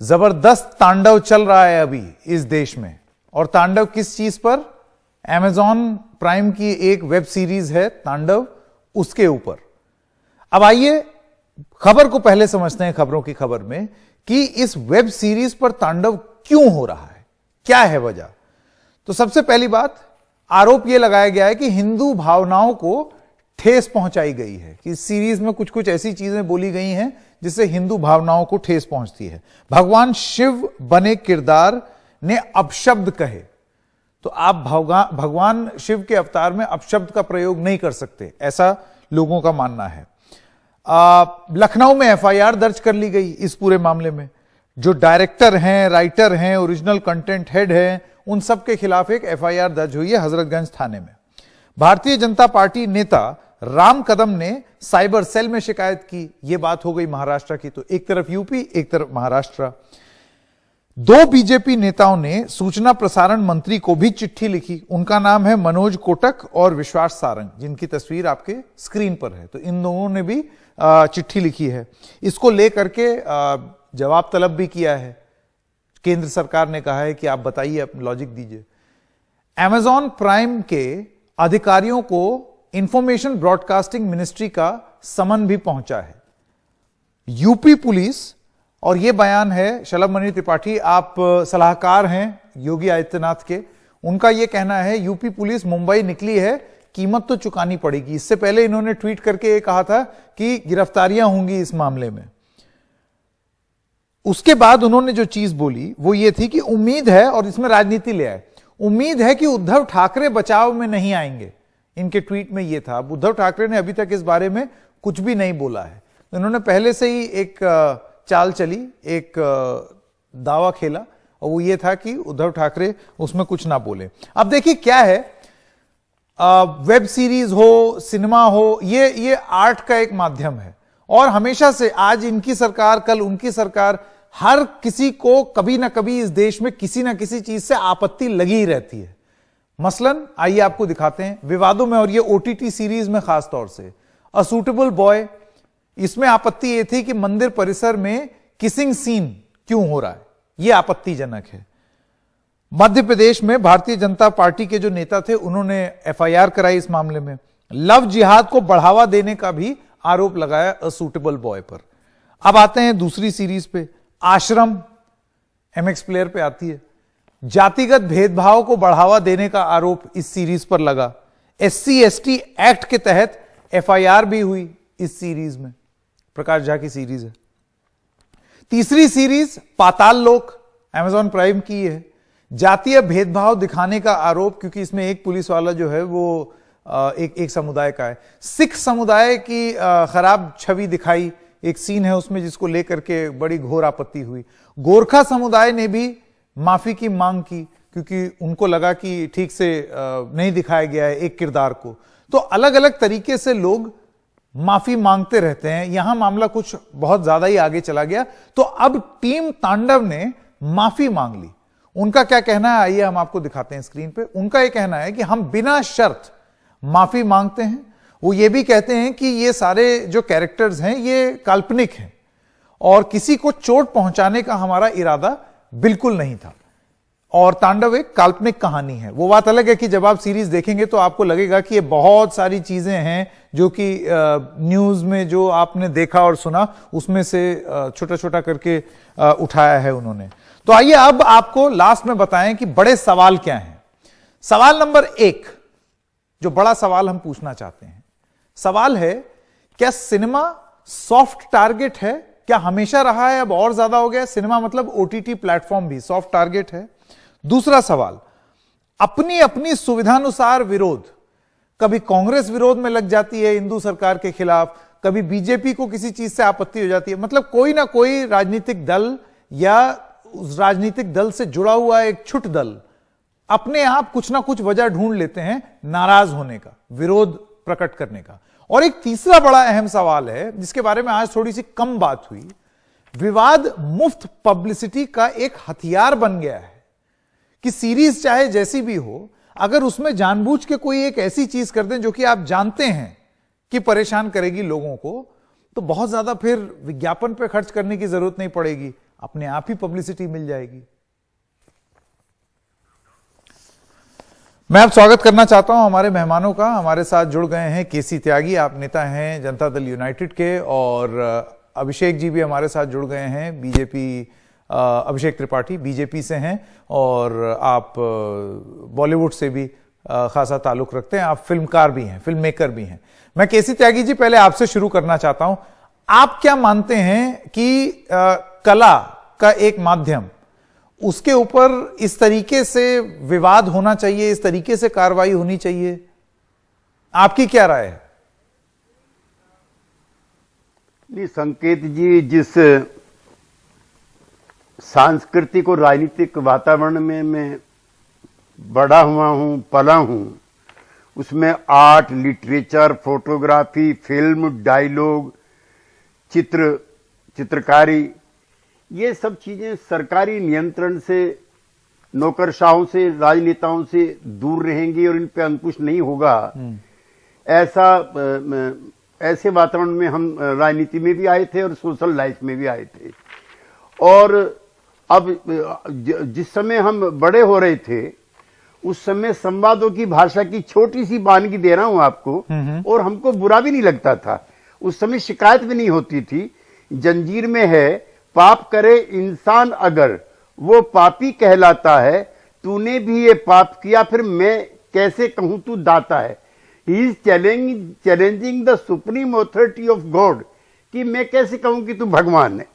जबरदस्त तांडव चल रहा है अभी इस देश में। और तांडव किस चीज पर? अमेजॉन प्राइम की एक वेब सीरीज है तांडव, उसके ऊपर। अब आइए खबर को पहले समझते हैं, खबरों की खबर में, कि इस वेब सीरीज पर तांडव क्यों हो रहा है, क्या है वजह। तो सबसे पहली बात, आरोप यह लगाया गया है कि हिंदू भावनाओं को ठेस पहुंचाई गई है, कि इस सीरीज में कुछ कुछ ऐसी चीजें बोली गई हैं जिससे हिंदू भावनाओं को ठेस पहुंचती है। भगवान शिव बने किरदार ने अपशब्द कहे, तो आप भगवान शिव के अवतार में अपशब्द का प्रयोग नहीं कर सकते, ऐसा लोगों का मानना है। लखनऊ में एफआईआर दर्ज कर ली गई इस पूरे मामले में। जो डायरेक्टर हैं, राइटर हैं, ओरिजिनल कंटेंट हेड हैं, उन सब के खिलाफ एक एफआईआर दर्ज हुई है हजरतगंज थाने में। भारतीय जनता पार्टी नेता राम कदम ने साइबर सेल में शिकायत की। यह बात हो गई महाराष्ट्र की, तो एक तरफ यूपी एक तरफ महाराष्ट्र। दो बीजेपी नेताओं ने सूचना प्रसारण मंत्री को भी चिट्ठी लिखी। उनका नाम है मनोज कोटक और विश्वास सारंग, जिनकी तस्वीर आपके स्क्रीन पर है। तो इन दोनों ने भी चिट्ठी लिखी है। इसको लेकर के जवाब तलब भी किया है। केंद्र सरकार ने कहा है कि आप बताइए, लॉजिक दीजिए। अमेजॉन प्राइम के अधिकारियों को इंफॉर्मेशन ब्रॉडकास्टिंग मिनिस्ट्री का समन भी पहुंचा है। यूपी पुलिस, और यह बयान है शलभ मणि त्रिपाठी, आप सलाहकार हैं योगी आदित्यनाथ के, उनका यह कहना है यूपी पुलिस मुंबई निकली है, कीमत तो चुकानी पड़ेगी। इससे पहले इन्होंने ट्वीट करके ये कहा था कि गिरफ्तारियां होंगी इस मामले में। उसके बाद उन्होंने जो चीज बोली वो ये थी कि उम्मीद है, और इसमें राजनीति ले आए, उम्मीद है कि उद्धव ठाकरे बचाव में नहीं आएंगे। इनके ट्वीट में यह था। अब उद्धव ठाकरे ने अभी तक इस बारे में कुछ भी नहीं बोला है। तो इन्होंने पहले से ही एक चाल चली, एक दावा खेला, और वो ये था कि उद्धव ठाकरे उसमें कुछ ना बोले। अब देखिए क्या है, वेब सीरीज हो, सिनेमा हो, ये आर्ट का एक माध्यम है, और हमेशा से, आज इनकी सरकार कल उनकी सरकार, हर किसी को कभी ना कभी इस देश में किसी ना किसी चीज से आपत्ति लगी ही रहती है। मसलन आइए आपको दिखाते हैं विवादों में, और ये ओटीटी सीरीज में खास तौर से अ सूटेबल बॉय, इसमें आपत्ति यह थी कि मंदिर परिसर में किसिंग सीन क्यों हो रहा है, यह आपत्तिजनक है। मध्य प्रदेश में भारतीय जनता पार्टी के जो नेता थे उन्होंने एफआईआर कराई इस मामले में। लव जिहाद को बढ़ावा देने का भी आरोप लगाया अ सूटेबल बॉय पर। अब आते हैं दूसरी सीरीज पे, आश्रम, एमएक्स प्लेयर पे आती है। जातिगत भेदभाव को बढ़ावा देने का आरोप इस सीरीज पर लगा। एससी एसटी एक्ट के तहत एफआईआर भी हुई इस सीरीज में। प्रकाश झा की सीरीज है। तीसरी सीरीज पाताल लोक, अमेजॉन प्राइम की है। जातीय भेदभाव दिखाने का आरोप, क्योंकि इसमें एक पुलिस वाला जो है वो एक समुदाय का है। सिख समुदाय की खराब छवि दिखाई, एक सीन है उसमें जिसको लेकर के बड़ी घोर आपत्ति हुई। गोरखा समुदाय ने भी माफी की मांग की, क्योंकि उनको लगा कि ठीक से नहीं दिखाया गया है एक किरदार को। तो अलग अलग तरीके से लोग माफी मांगते रहते हैं। यहां मामला कुछ बहुत ज्यादा ही आगे चला गया, तो अब टीम तांडव ने माफी मांग ली। उनका क्या कहना है, आइए हम आपको दिखाते हैं स्क्रीन पे। उनका यह कहना है कि हम बिना शर्त माफी मांगते हैं। वो ये भी कहते हैं कि ये सारे जो कैरेक्टर्स हैं ये काल्पनिक हैं, और किसी को चोट पहुंचाने का हमारा इरादा बिल्कुल नहीं था, और तांडव एक काल्पनिक कहानी है। वो बात अलग है कि जब आप सीरीज देखेंगे तो आपको लगेगा कि ये बहुत सारी चीजें हैं जो कि न्यूज में जो आपने देखा और सुना उसमें से छोटा छोटा करके उठाया है उन्होंने। तो आइए अब आपको लास्ट में बताएं कि बड़े सवाल क्या हैं। सवाल नंबर 1, जो बड़ा सवाल हम पूछना चाहते हैं, सवाल है, क्या सिनेमा सॉफ्ट टारगेट है? क्या हमेशा रहा है, अब और ज्यादा हो गया? सिनेमा मतलब ओटीटी प्लेटफॉर्म भी सॉफ्ट टारगेट है। दूसरा सवाल, अपनी अपनी सुविधानुसार विरोध, कभी कांग्रेस विरोध में लग जाती है हिंदू सरकार के खिलाफ, कभी बीजेपी को किसी चीज से आपत्ति हो जाती है। मतलब कोई ना कोई राजनीतिक दल या उस राजनीतिक दल से जुड़ा हुआ एक छुट दल अपने आप कुछ ना कुछ वजह ढूंढ लेते हैं नाराज होने का, विरोध प्रकट करने का। और एक तीसरा बड़ा अहम सवाल है जिसके बारे में आज थोड़ी सी कम बात हुई। विवाद मुफ्त पब्लिसिटी का एक हथियार बन गया है कि सीरीज चाहे जैसी भी हो, अगर उसमें जानबूझ के कोई एक ऐसी चीज कर दें जो कि आप जानते हैं कि परेशान करेगी लोगों को, तो बहुत ज्यादा फिर विज्ञापन पे खर्च करने की जरूरत नहीं पड़ेगी। अपने आप ही पब्लिसिटी मिल जाएगी। मैं अब स्वागत करना चाहता हूं हमारे मेहमानों का। हमारे साथ जुड़ गए हैं केसी त्यागी, आप नेता हैं जनता दल यूनाइटेड के, और अभिषेक जी भी हमारे साथ जुड़ गए हैं, बीजेपी, अभिषेक त्रिपाठी बीजेपी से हैं, और आप बॉलीवुड से भी खासा ताल्लुक रखते हैं, आप फिल्मकार भी हैं, फिल्म मेकर भी हैं। मैं केसी त्यागी जी पहले आपसे शुरू करना चाहता हूं, आप क्या मानते हैं कि कला का एक माध्यम, उसके ऊपर इस तरीके से विवाद होना चाहिए, इस तरीके से कार्रवाई होनी चाहिए, आपकी क्या राय है? नहीं, संकेत जी, जिस सांस्कृतिक और राजनीतिक वातावरण में मैं बड़ा हुआ हूं, पला हूं, उसमें art, literature, photography, film, dialogue, चित्रकारी, ये सब चीजें सरकारी नियंत्रण से, नौकरशाहों से, राजनेताओं से दूर रहेंगी और इन पे अंकुश नहीं होगा। ऐसे वातावरण में हम राजनीति में भी आए थे और सोशल लाइफ में भी आए थे। और अब जिस समय हम बड़े हो रहे थे, उस समय संवादों की भाषा की छोटी सी वानगी दे रहा हूं आपको, और हमको बुरा भी नहीं लगता था। उस समय शिकायत भी नहीं होती थी। जंजीर में है, पाप करे इंसान अगर वो पापी कहलाता है, तूने भी ये पाप किया, फिर मैं कैसे कहूं तू दाता है। He is challenging the supreme authority of God, कि मैं कैसे कहूं कि तू भगवान है।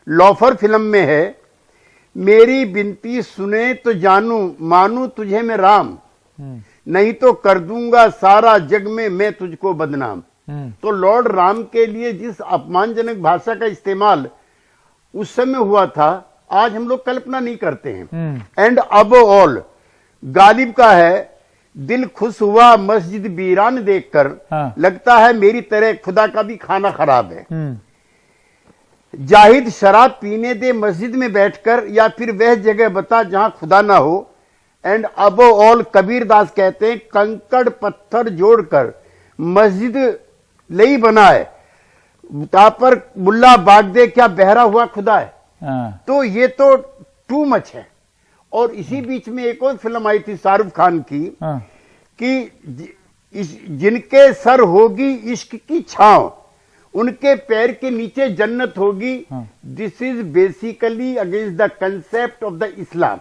लॉफर फिल्म में है, मेरी बिनती सुने तो जानू, मानू तुझे मैं राम, नहीं तो कर दूंगा सारा जग में मैं तुझको बदनाम। तो लॉर्ड राम के लिए जिस अपमानजनक भाषा का इस्तेमाल उस समय हुआ था, आज हम लोग कल्पना नहीं करते हैं। एंड अब ऑल गालिब का है, दिल खुश हुआ मस्जिद वीरान देखकर, लगता है मेरी तरह खुदा का भी खाना खराब है। जाहिद शराब पीने दे मस्जिद में बैठकर, या फिर वह जगह बता जहां खुदा ना हो। एंड अब ऑल कबीर दास कहते हैं, कंकड़ पत्थर जोड़कर मस्जिद लई बनाए, पर मुल्ला बाग दे क्या बहरा हुआ खुदा है। तो ये तो टू मच है। और इसी बीच में एक और फिल्म आई थी शाहरुख खान की, कि जिनके सर होगी इश्क की छांव, उनके पैर के नीचे जन्नत होगी। This is basically against the concept of the Islam.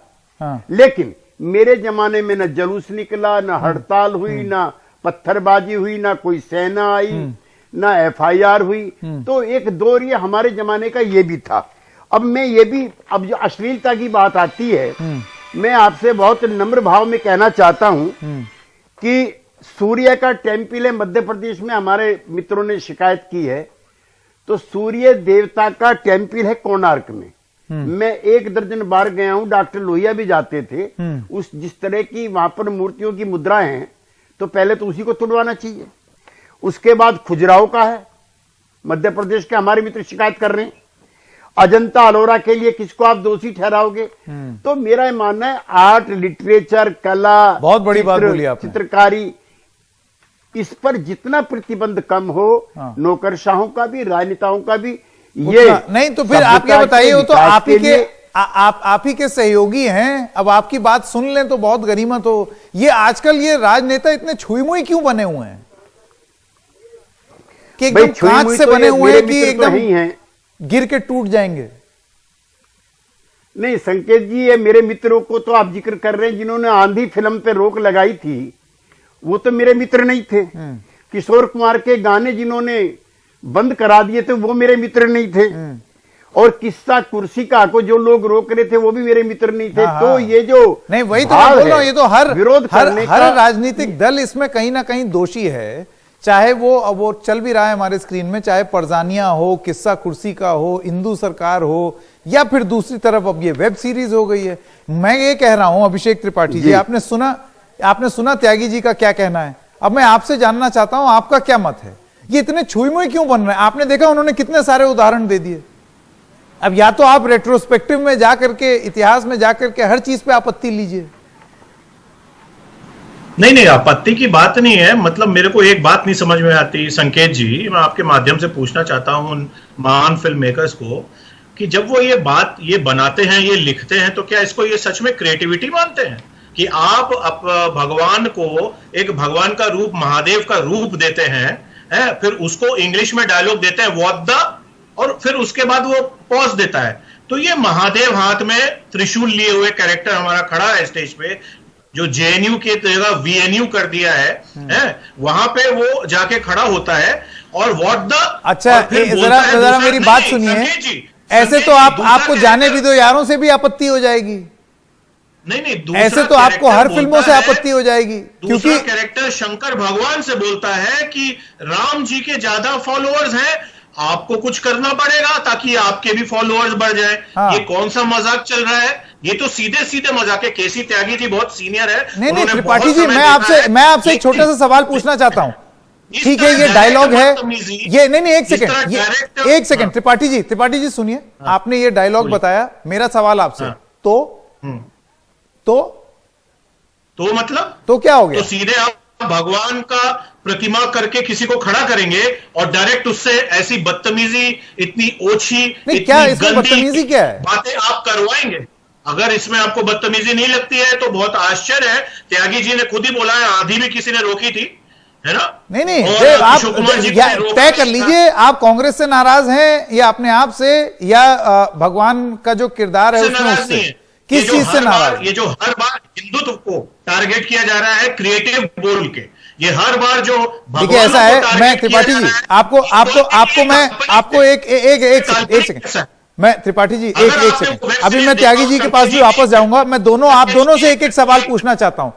लेकिन मेरे जमाने में न जुलूस निकला, न हड़ताल हुई, न पत्थरबाजी हुई, न कोई सेना आई, न FIR हुई। तो एक दौर ये हमारे जमाने का ये भी था। अब मैं ये भी, अब जो अश्लीलता की बात आती है, मैं आपसे बहुत नम्र भाव में कहना चाहता हूं कि सूर्य का टेम्पल है मध्य प्रदेश में, हमारे मित्रों ने शिकायत की है। तो सूर्य देवता का टेम्पल है कोणार्क में। मैं 1 दर्जन बार गया हूं, डॉक्टर लोहिया भी जाते थे। उस जिस तरह की वहां पर मूर्तियों की मुद्राएं हैं, तो पहले तो उसी को तुड़वाना चाहिए। उसके बाद खुजराहो का है, मध्य प्रदेश के हमारे मित्र शिकायत कर रहे हैं। अजंता अलोरा के लिए किसको आप दोषी ठहराओगे? तो मेरा मानना है, आर्ट, लिटरेचर, कला, बहुत बड़ी बात बोली आपने, चित्रकारी, इस पर जितना प्रतिबंध कम हो, नौकरशाहों का भी, राजनेताओं का भी, ये नहीं। तो फिर आप क्या बताइए, वो तो आप ही के सहयोगी हैं। अब आपकी बात सुन लें तो बहुत गनीमत हो। ये आजकल ये राजनेता इतने छुई मुई क्यों बने हुए हैं, कि एकदम कांच से बने हुए हैं, कि एकदम गिर के टूट जाएंगे? नहीं संकेत जी, ये मेरे मित्रों को तो आप जिक्र कर रहे हैं, जिन्होंने आंधी फिल्म पे रोक लगाई थी, वो तो मेरे मित्र नहीं थे। किशोर कुमार के गाने जिन्होंने बंद करा दिए थे, वो मेरे मित्र नहीं थे। और किस्सा कुर्सी का को जो लोग रोक रहे थे, वो भी मेरे मित्र नहीं थे। तो ये जो नहीं, वही तो मैं बोल रहा हूं, ये तो हर राजनीतिक दल इसमें कहीं ना कहीं दोषी है। चाहे वो चल भी रहा है हमारे स्क्रीन में, चाहे परजानिया हो, किस्सा कुर्सी का हो, इंदू सरकार हो, या फिर दूसरी तरफ अब ये वेब सीरीज हो गई है। मैं ये कह रहा हूं अभिषेक त्रिपाठी जी, आपने सुना त्यागी जी का क्या कहना है। अब मैं आपसे जानना चाहता हूं, आपका क्या मत है, ये इतने छुई मुई क्यों बन रहे हैं? आपने देखा उन्होंने कितने सारे उदाहरण दे दिए। अब या तो आप रेट्रोस्पेक्टिव में जाकर के, इतिहास में जाकर के हर चीज पे आपत्ति लीजिए। नहीं, आपत्ति की बात नहीं है। मतलब मेरे को एक बात नहीं समझ में आती संकेत जी, मैं आपके माध्यम से पूछना चाहता हूं उन महान फिल्म मेकर्स को, कि जब वो ये बनाते हैं, ये लिखते हैं, तो क्या इसको ये सच में क्रिएटिविटी मानते हैं कि आप भगवान को एक भगवान का रूप, महादेव का रूप देते हैं, फिर उसको इंग्लिश में डायलॉग देते हैं व्हाट द, और फिर उसके बाद वो पॉज देता है। तो ये महादेव हाथ में त्रिशूल लिए हुए कैरेक्टर हमारा खड़ा है स्टेज पे, जो जेएनयू के जगह वीएनयू कर दिया है, वहां पे वो जाके खड़ा होता है और व्हाट द। अच्छा, जरा मेरी बात सुनिए, ऐसे तो आपको जाने भी दो यारों से भी आपत्ति हो जाएगी। नहीं, ऐसे तो आपको हर फिल्मों से आपत्ति हो जाएगी, क्योंकि कैरेक्टर शंकर भगवान से बोलता है कि राम जी के ज्यादा फॉलोअर्स हैं, आपको कुछ करना पड़ेगा ताकि आपके भी फॉलोअर्स बढ़ जाए। हाँ। ये कौन सा मजाक चल रहा है? ये तो सीधे सीधे मजाक है। केसी त्यागी जी बहुत सीनियर है। नहीं, त्रिपाठी जी, मैं आपसे एक छोटा सा सवाल पूछना चाहता हूं। ठीक है, ये डायलॉग है, ये नहीं, एक सेकंड त्रिपाठी जी सुनिए। आपने ये डायलॉग बताया, मेरा सवाल आपसे, तो मतलब तो क्या हो गया? तो सीधे आप भगवान का प्रतिमा करके किसी को खड़ा करेंगे और डायरेक्ट उससे ऐसी बदतमीजी, इतनी ओछी, नहीं, क्या इसमें बदतमीजी क्या है? बातें आप करवाएंगे? अगर इसमें आपको बदतमीजी नहीं लगती है तो बहुत आश्चर्य है। त्यागी जी ने खुद ही बोला है, आंधी भी किसी ने रोकी थी, है ना? नहीं, आप तय कर लीजिए, आप कांग्रेस से नाराज हैं या अपने आप से, या भगवान का जो किरदार है उससे? किस चीज से नाराज? ये जो हर बार हिंदुत्व को टारगेट किया जा रहा है क्रिएटिव बोल के, ये हर बार जो देखिए ऐसा है, मैं त्रिपाठी जी आपको एक सेकंड, मैं त्रिपाठी जी एक सेकंड, अभी मैं त्यागी जी के पास भी वापस जाऊंगा। मैं आप दोनों से एक सवाल पूछना चाहता हूं,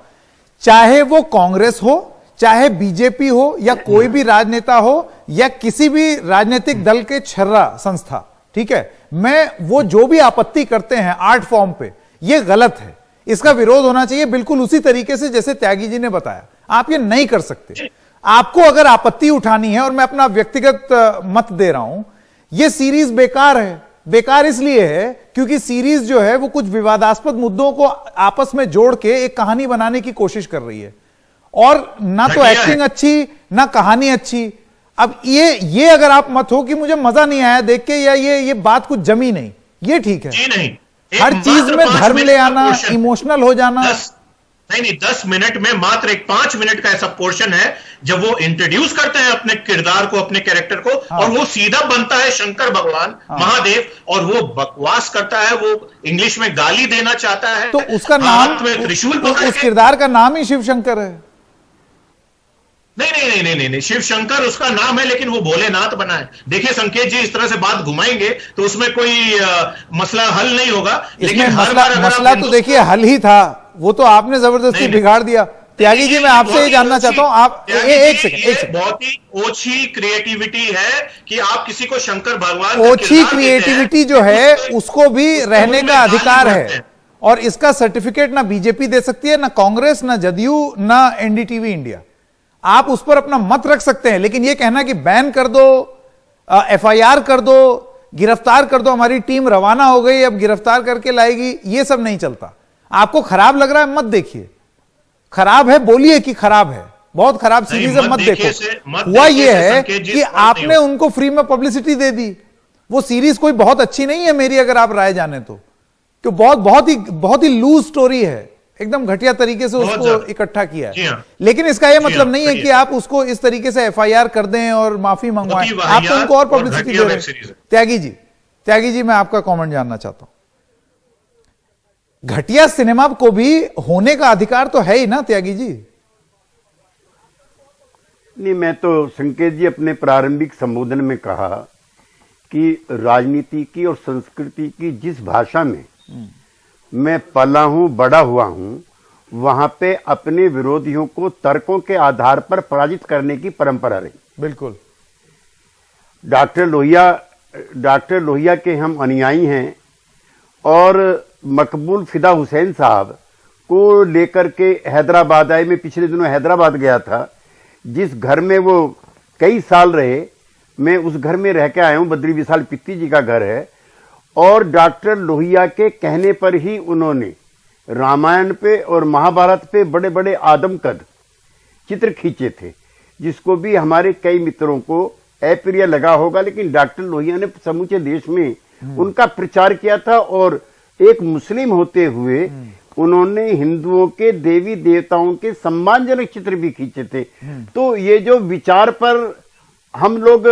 चाहे वो कांग्रेस हो, चाहे बीजेपी हो, या कोई भी राजनेता हो, या किसी भी राजनीतिक दल के छर्रा संस्था, ठीक है, मैं वो जो भी आपत्ति करते हैं आर्ट फॉर्म पे, ये गलत है, इसका विरोध होना चाहिए बिल्कुल उसी तरीके से जैसे त्यागी जी ने बताया। आप ये नहीं कर सकते। आपको अगर आपत्ति उठानी है, और मैं अपना व्यक्तिगत मत दे रहा हूं, ये सीरीज बेकार है। बेकार इसलिए है क्योंकि सीरीज जो है वो कुछ विवादास्पद मुद्दों को आपस में जोड़ के एक कहानी बनाने की कोशिश कर रही है, और ना तो एक्टिंग अच्छी, ना कहानी अच्छी। अब ये अगर आप मत हो कि मुझे मजा नहीं आया देख के, या ये बात कुछ जमी नहीं, ये ठीक है। नहीं, हर चीज में धर्म ले आना, इमोशनल हो जाना, नहीं, 10 मिनट में मात्र एक 5 मिनट का ऐसा पोर्शन है जब वो इंट्रोड्यूस करते हैं अपने किरदार को, अपने कैरेक्टर को, और वो सीधा बनता है शंकर भगवान, महादेव, और वो बकवास करता है, वो इंग्लिश में गाली देना चाहता है, तो उसका नाम, उस किरदार का नाम ही शिव शंकर है। नहीं, शिव शंकर उसका नाम है, लेकिन वो भोलेनाथ बना है। देखिए संकेत जी, इस तरह से बात घुमाएंगे तो उसमें कोई मसला हल नहीं होगा। लेकिन मसला तो देखिए हल ही था, वो तो आपने जबरदस्ती बिगाड़ दिया। त्यागी जी, मैं आपसे ये जानना चाहता हूं, आप एक सेकंड, बहुत ही ओछी क्रिएटिविटी है कि आप किसी को शंकर भगवान, ओछी क्रिएटिविटी जो है उसको भी रहने का अधिकार है, और इसका सर्टिफिकेट ना बीजेपी दे सकती है, ना कांग्रेस, ना जदयू, ना एनडीटीवी इंडिया। आप उस पर अपना मत रख सकते हैं, लेकिन यह कहना कि बैन कर दो, एफआईआर कर दो, गिरफ्तार कर दो, हमारी टीम रवाना हो गई अब गिरफ्तार करके लाएगी, यह सब नहीं चलता। आपको खराब लग रहा है, मत देखिए। खराब है, बोलिए कि खराब है, बहुत खराब सीरीज है, मत देखो। हुआ यह है कि आपने उनको फ्री में पब्लिसिटी दे दी। वो सीरीज कोई बहुत अच्छी नहीं है मेरी अगर आप राय जाने तो, बहुत ही लूज स्टोरी है, एकदम घटिया तरीके से उसको इकट्ठा किया है। लेकिन इसका यह मतलब नहीं है कि आप उसको इस तरीके से एफआईआर कर दें और माफी मंगवाएं। आप तो उनको और पब्लिसिटी दे रहे हैं। त्यागी जी, मैं आपका कमेंट जानना चाहता हूं। घटिया सिनेमा को भी होने का अधिकार तो है ही ना त्यागी जी? नहीं, मैं तो संकेत जी अपने प्रारंभिक संबोधन में कहा कि राजनीति की और संस्कृति की जिस भाषा में मैं पला हूं, बड़ा हुआ हूं, वहां पे अपने विरोधियों को तर्कों के आधार पर पराजित करने की परंपरा रही। बिल्कुल। डॉक्टर लोहिया के हम अनुयायी हैं, और मकबूल फिदा हुसैन साहब को लेकर के हैदराबाद आए। मैं पिछले दिनों हैदराबाद गया था, जिस घर में वो कई साल रहे, मैं उस घर में रह के आया हूं। बद्री विशाल पित्ती जी का घर है, और डॉक्टर लोहिया के कहने पर ही उन्होंने रामायण पे और महाभारत पे बड़े बड़े आदमकद चित्र खींचे थे, जिसको भी हमारे कई मित्रों को अप्रिय लगा होगा, लेकिन डॉक्टर लोहिया ने समूचे देश में उनका प्रचार किया था, और एक मुस्लिम होते हुए उन्होंने हिंदुओं के देवी देवताओं के सम्मानजनक चित्र भी खींचे थे। तो ये जो विचार पर हम लोग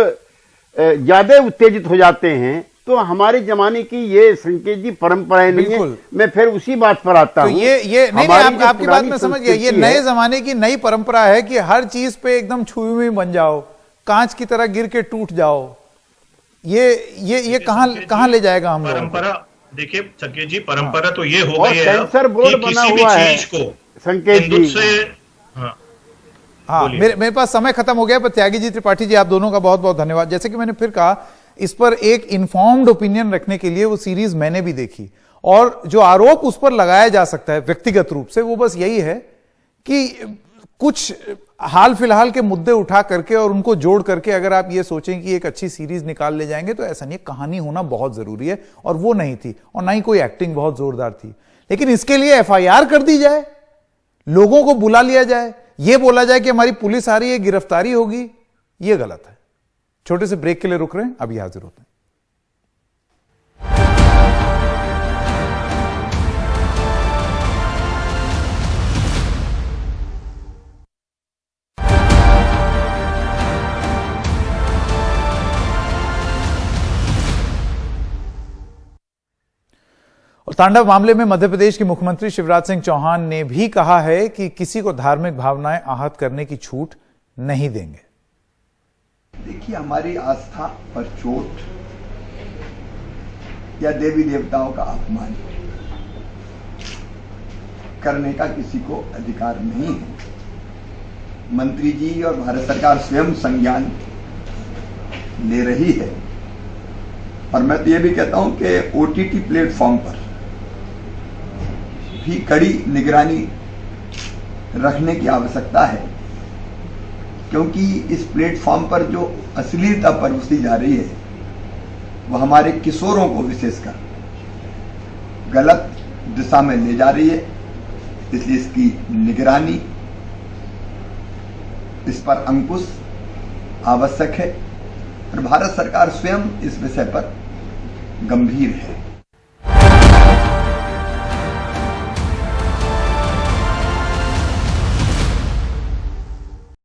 ज्यादा उत्तेजित हो जाते हैं, तो हमारे जमाने की ये संकेत जी परंपराएं नहीं है। मैं फिर उसी बात पर आता तो हूं। ये नहीं, आपकी बात मैं समझ गया। ये नए जमाने की नई परंपरा है कि हर चीज पे एकदम छुई हुई बन जाओ, कांच की तरह गिर के टूट जाओ। ये कहां ले जाएगा हम लोग? परंपरा देखिए संकेत जी, परंपरा तो ये हो और गई है सेंसर बोर्ड कि बना किसी भी हुआ है चीज को संकेत हिंदुत्व जी। से हाँ, मेरे पास समय खत्म हो गया, पर त्यागी जी, त्रिपाठी जी, आप दोनों का बहुत बहुत धन्यवाद। जैसे कि मैंने फिर कहा, इस पर एक इन्फॉर्म्ड ओपिनियन रखने के लिए वो सीरीज मैंने भी देखी, और जो आरोप उस पर लगाया जा सकता है व्यक्तिगत रूप से, वो बस यही है कि कुछ हाल फिलहाल के मुद्दे उठा करके और उनको जोड़ करके अगर आप ये सोचें कि एक अच्छी सीरीज निकाल ले जाएंगे, तो ऐसा नहीं। कहानी होना बहुत जरूरी है, और वो नहीं थी, और ना ही कोई एक्टिंग बहुत जोरदार थी। लेकिन इसके लिए एफआईआर कर दी जाए, लोगों को बुला लिया जाए, ये बोला जाए कि हमारी पुलिस आ रही है, गिरफ्तारी होगी, ये गलत है। छोटे से ब्रेक के लिए रुक रहे हैं, अभी हाजिर होते हैं। और तांडव मामले में मध्य प्रदेश के मुख्यमंत्री शिवराज सिंह चौहान ने भी कहा है कि किसी को धार्मिक भावनाएं आहत करने की छूट नहीं देंगे। देखिए, हमारी आस्था पर चोट या देवी देवताओं का अपमान करने का किसी को अधिकार नहीं है। मंत्री जी और भारत सरकार स्वयं संज्ञान ले रही है, और मैं तो ये भी कहता हूं कि ओटीटी प्लेटफॉर्म पर भी कड़ी निगरानी रखने की आवश्यकता है, क्योंकि इस प्लेटफॉर्म पर जो अश्लीलता परोसी जा रही है वो हमारे किशोरों को विशेषकर गलत दिशा में ले जा रही है। इसलिए इसकी निगरानी, इस पर अंकुश आवश्यक है, और भारत सरकार स्वयं इस विषय पर गंभीर है।